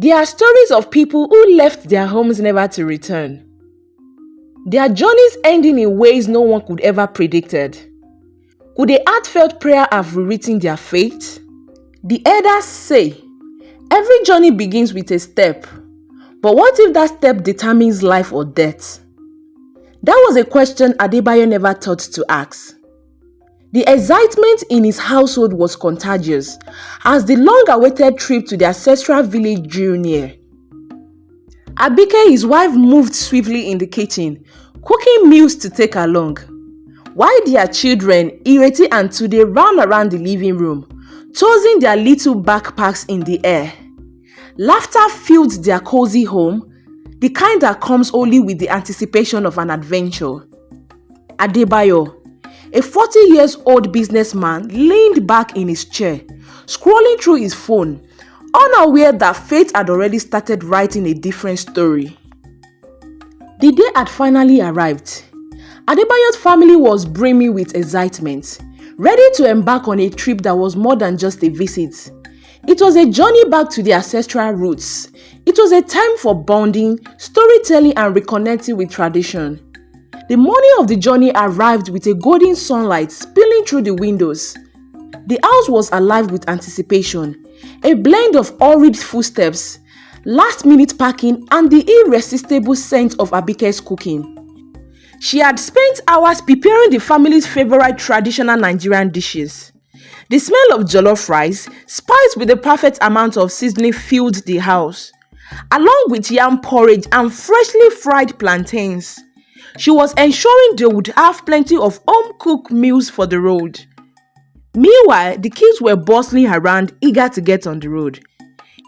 They are stories of people who left their homes never to return. Their journeys ending in ways no one could ever predicted. Could a heartfelt prayer have rewritten their fate? The elders say, every journey begins with a step, but what if that step determines life or death? That was a question Adebayo never thought to ask. The excitement in his household was contagious as the long-awaited trip to the ancestral village drew near. Abike, his wife, moved swiftly in the kitchen, cooking meals to take along, while their children, Ireti and Tude, ran around the living room, tossing their little backpacks in the air. Laughter filled their cozy home, the kind that comes only with the anticipation of an adventure. Adebayo, a 40-year-old businessman, leaned back in his chair, scrolling through his phone, unaware that fate had already started writing a different story. The day had finally arrived. Adebayo's family was brimming with excitement, ready to embark on a trip that was more than just a visit. It was a journey back to their ancestral roots. It was a time for bonding, storytelling, and reconnecting with tradition. The morning of the journey arrived with a golden sunlight spilling through the windows. The house was alive with anticipation, a blend of hurried footsteps, last-minute packing, and the irresistible scent of Abike's cooking. She had spent hours preparing the family's favorite traditional Nigerian dishes. The smell of jollof rice, spiced with the perfect amount of seasoning, filled the house, along with yam porridge and freshly fried plantains. She was ensuring they would have plenty of home-cooked meals for the road. Meanwhile, the kids were bustling around, eager to get on the road.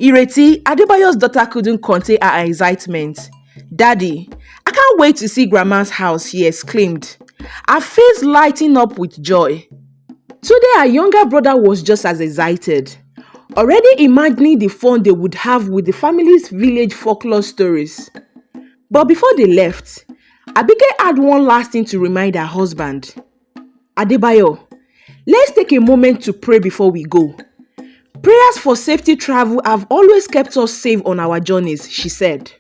Ireti, Adebayo's daughter, couldn't contain her excitement. "Daddy, I can't wait to see Grandma's house," she exclaimed, her face lighting up with joy. Today, her younger brother was just as excited, already imagining the fun they would have with the family's village folklore stories. But before they left, Abike had one last thing to remind her husband. "Adebayo, let's take a moment to pray before we go. Prayers for safety travel have always kept us safe on our journeys," she said,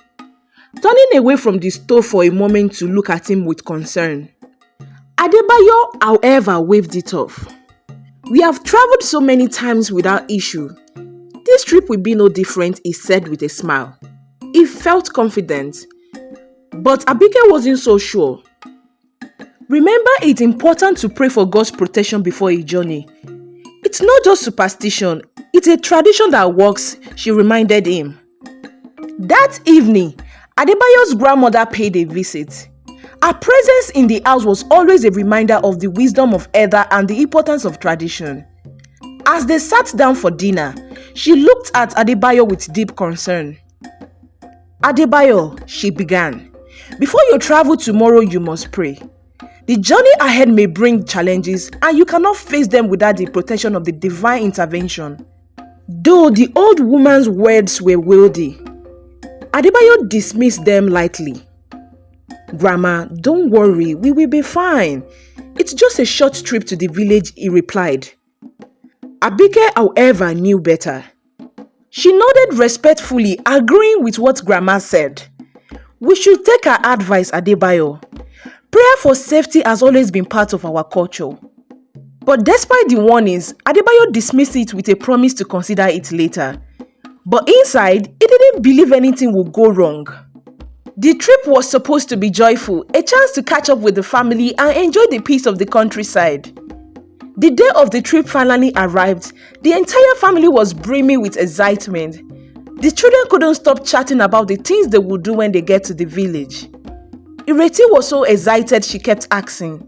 turning away from the stove for a moment to look at him with concern. Adebayo, however, waved it off. "We have traveled so many times without issue. This trip will be no different," he said with a smile. He felt confident, but Abike wasn't so sure. "Remember, it's important to pray for God's protection before a journey. It's not just superstition, it's a tradition that works," she reminded him. That evening, Adebayo's grandmother paid a visit. Her presence in the house was always a reminder of the wisdom of elder and the importance of tradition. As they sat down for dinner, she looked at Adebayo with deep concern. "Adebayo," she began, "before you travel tomorrow, you must pray. The journey ahead may bring challenges, and you cannot face them without the protection of the divine intervention." Though the old woman's words were weighty, Adebayo dismissed them lightly. "Grandma, don't worry, we will be fine. It's just a short trip to the village," he replied. Abike, however, knew better. She nodded respectfully, agreeing with what Grandma said. "We should take her advice, Adebayo. Prayer for safety has always been part of our culture." But despite the warnings, Adebayo dismissed it with a promise to consider it later. But inside, he didn't believe anything would go wrong. The trip was supposed to be joyful, a chance to catch up with the family and enjoy the peace of the countryside. The day of the trip finally arrived. The entire family was brimming with excitement. The children couldn't stop chatting about the things they would do when they get to the village. Ireti was so excited she kept asking,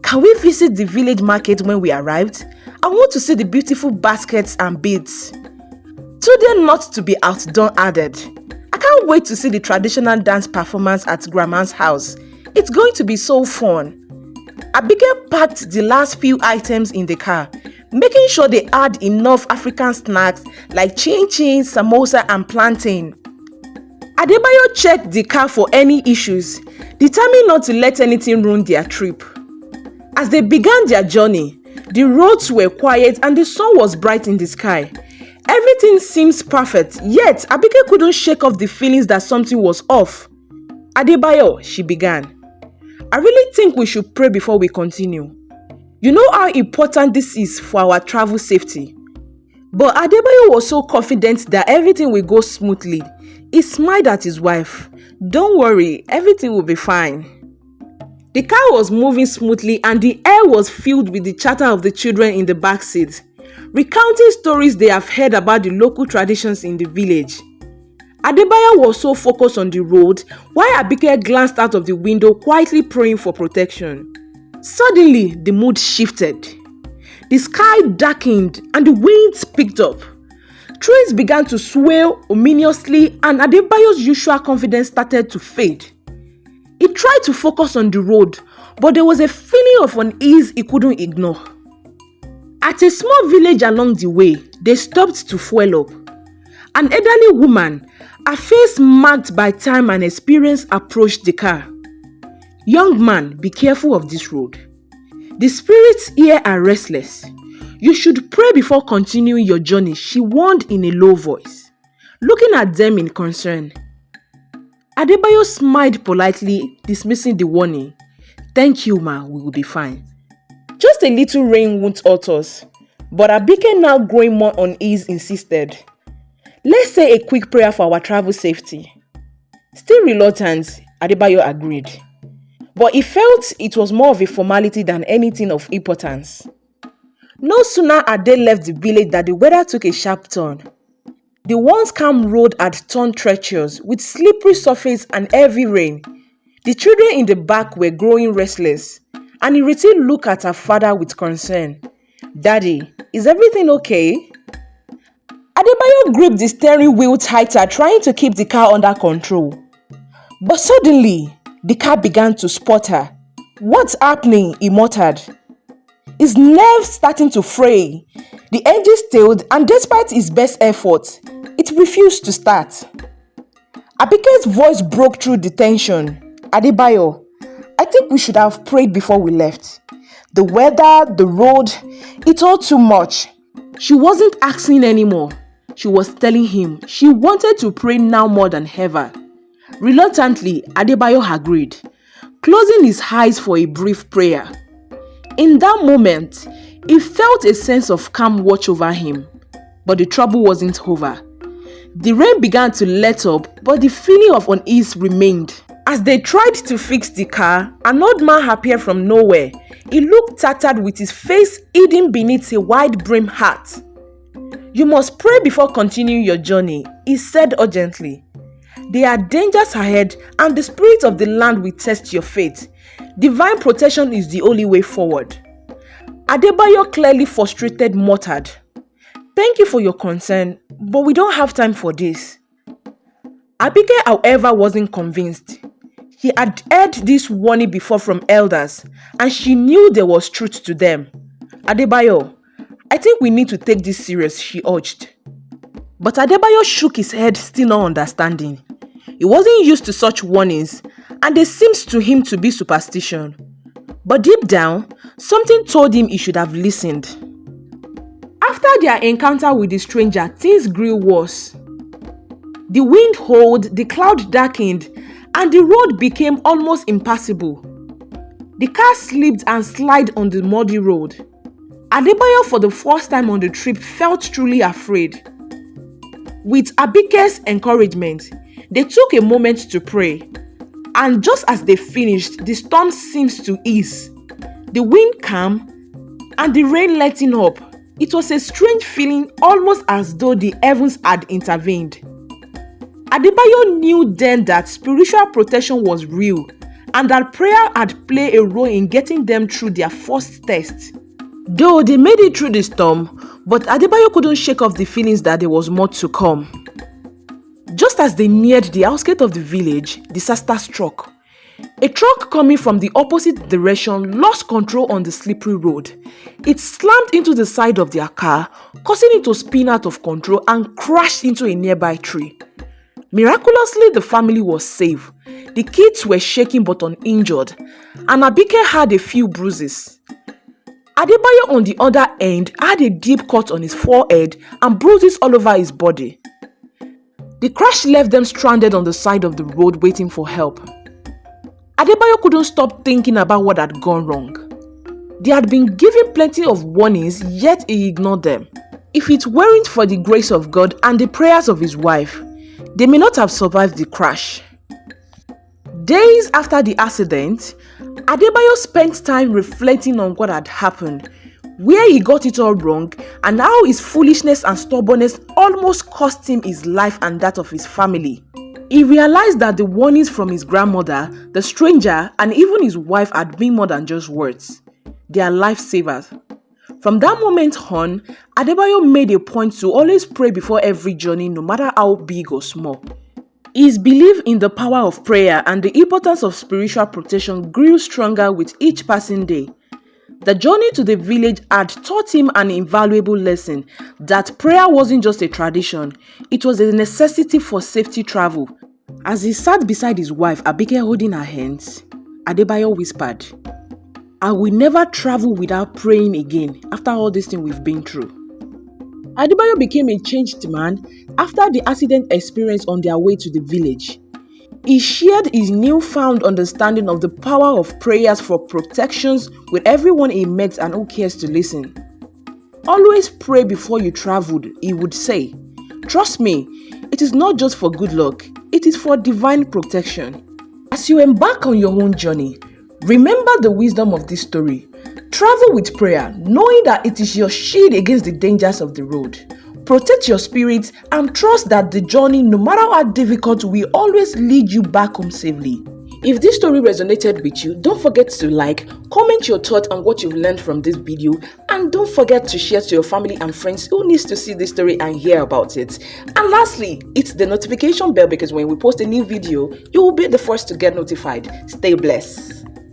"Can we visit the village market when we arrived? I want to see the beautiful baskets and beads." Today, not to be outdone, added, "I can't wait to see the traditional dance performance at Grandma's house. It's going to be so fun." Abike packed the last few items in the car, making sure they had enough African snacks like chin-chin, samosa, and plantain. Adebayo checked the car for any issues, determined not to let anything ruin their trip. As they began their journey, the roads were quiet and the sun was bright in the sky. Everything seems perfect, yet Abike couldn't shake off the feelings that something was off. Adebayo, she began, I really think we should pray before we continue. You know how important this is for our travel safety. But Adebayo was so confident that everything will go smoothly. He smiled at his wife. Don't worry, everything will be fine. The car was moving smoothly and the air was filled with the chatter of the children in the back seat, recounting stories they have heard about the local traditions in the village. Adebayo was so focused on the road while Abike glanced out of the window quietly praying for protection. Suddenly, the mood shifted. The sky darkened and the winds picked up. Trees began to sway ominously and Adebayo's usual confidence started to fade. He tried to focus on the road, but there was a feeling of unease he couldn't ignore. At a small village along the way, they stopped to fuel up. An elderly woman, her face marked by time and experience, approached the car. Young man, be careful of this road. The spirits here are restless. You should pray before continuing your journey, she warned in a low voice, looking at them in concern. Adebayo smiled politely, dismissing the warning. Thank you, ma, we will be fine. Just a little rain won't hurt us. But Abike, now growing more uneasy, insisted. Let's say a quick prayer for our travel safety. Still reluctant, Adebayo agreed. But he felt it was more of a formality than anything of importance. No sooner had they left the village that the weather took a sharp turn. The once calm road had turned treacherous with slippery surface and heavy rain. The children in the back were growing restless, and Iriti looked at her father with concern. Daddy, is everything okay? Adebayo gripped the steering wheel tighter, trying to keep the car under control. But suddenly, the car began to sputter. What's happening? He muttered. His nerves starting to fray. The engine stalled, and despite his best efforts, it refused to start. Abike's voice broke through the tension. Adebayo, I think we should have prayed before we left. The weather, the road, it's all too much. She wasn't asking anymore. She was telling him she wanted to pray now more than ever. Reluctantly, Adebayo agreed, closing his eyes for a brief prayer. In that moment, he felt a sense of calm watch over him. But the trouble wasn't over. The rain began to let up, but the feeling of unease remained. As they tried to fix the car, an old man appeared from nowhere. He looked tattered with his face hidden beneath a wide-brimmed hat. You must pray before continuing your journey, he said urgently. There are dangers ahead and the spirit of the land will test your faith. Divine protection is the only way forward. Adebayo, clearly frustrated, muttered, Thank you for your concern, but we don't have time for this. Abike, however, wasn't convinced. He had heard this warning before from elders, and she knew there was truth to them. Adebayo, I think we need to take this serious, she urged. But Adebayo shook his head, still not understanding. He wasn't used to such warnings, and they seemed to him to be superstition. But deep down, something told him he should have listened. After their encounter with the stranger, things grew worse. The wind howled, the cloud darkened, and the road became almost impassable. The car slipped and slid on the muddy road. Adebayo, for the first time on the trip, felt truly afraid. With Abike's encouragement, they took a moment to pray. And just as they finished, the storm seemed to ease. The wind calmed and the rain letting up. It was a strange feeling, almost as though the heavens had intervened. Adebayo knew then that spiritual protection was real and that prayer had played a role in getting them through their first test. Though they made it through the storm, but Adebayo couldn't shake off the feelings that there was more to come. Just as they neared the outskirts of the village, disaster struck. A truck coming from the opposite direction lost control on the slippery road. It slammed into the side of their car, causing it to spin out of control and crashed into a nearby tree. Miraculously, the family was safe. The kids were shaken but uninjured, and Abike had a few bruises. Adebayo, on the other end, had a deep cut on his forehead and bruises all over his body. The crash left them stranded on the side of the road waiting for help. Adebayo couldn't stop thinking about what had gone wrong. They had been given plenty of warnings, yet he ignored them. If it weren't for the grace of God and the prayers of his wife, they may not have survived the crash. Days after the accident, Adebayo spent time reflecting on what had happened, where he got it all wrong, and how his foolishness and stubbornness almost cost him his life and that of his family. He realized that the warnings from his grandmother, the stranger, and even his wife had been more than just words. They are lifesavers. From that moment on, Adebayo made a point to always pray before every journey, no matter how big or small. His belief in the power of prayer and the importance of spiritual protection grew stronger with each passing day. The journey to the village had taught him an invaluable lesson that prayer wasn't just a tradition, it was a necessity for safety travel. As he sat beside his wife, Abike, holding her hands, Adebayo whispered, "I will never travel without praying again after all this thing we've been through." Adebayo became a changed man after the accident experience on their way to the village. He shared his newfound understanding of the power of prayers for protections with everyone he met and who cares to listen. "Always pray before you traveled," he would say. "Trust me, it is not just for good luck, it is for divine protection." As you embark on your own journey, remember the wisdom of this story. Travel with prayer, knowing that it is your shield against the dangers of the road. Protect your spirit and trust that the journey, no matter how difficult, will always lead you back home safely. If this story resonated with you, don't forget to like, comment your thoughts on what you've learned from this video, and don't forget to share to your family and friends who needs to see this story and hear about it. And lastly, hit the notification bell because when we post a new video, you will be the first to get notified. Stay blessed.